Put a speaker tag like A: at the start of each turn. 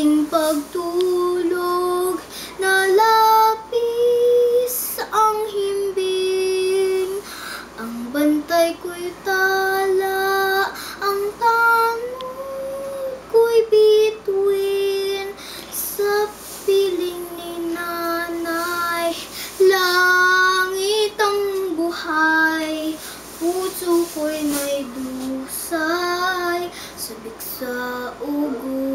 A: aking pagtulog, nalapis ang himbing. Ang bantay ko'y tala, ang tanod ko'y bituin. Sa piling ni nanay, langit ang buhay. Puso ko'y may dusay, sabik sa ugo.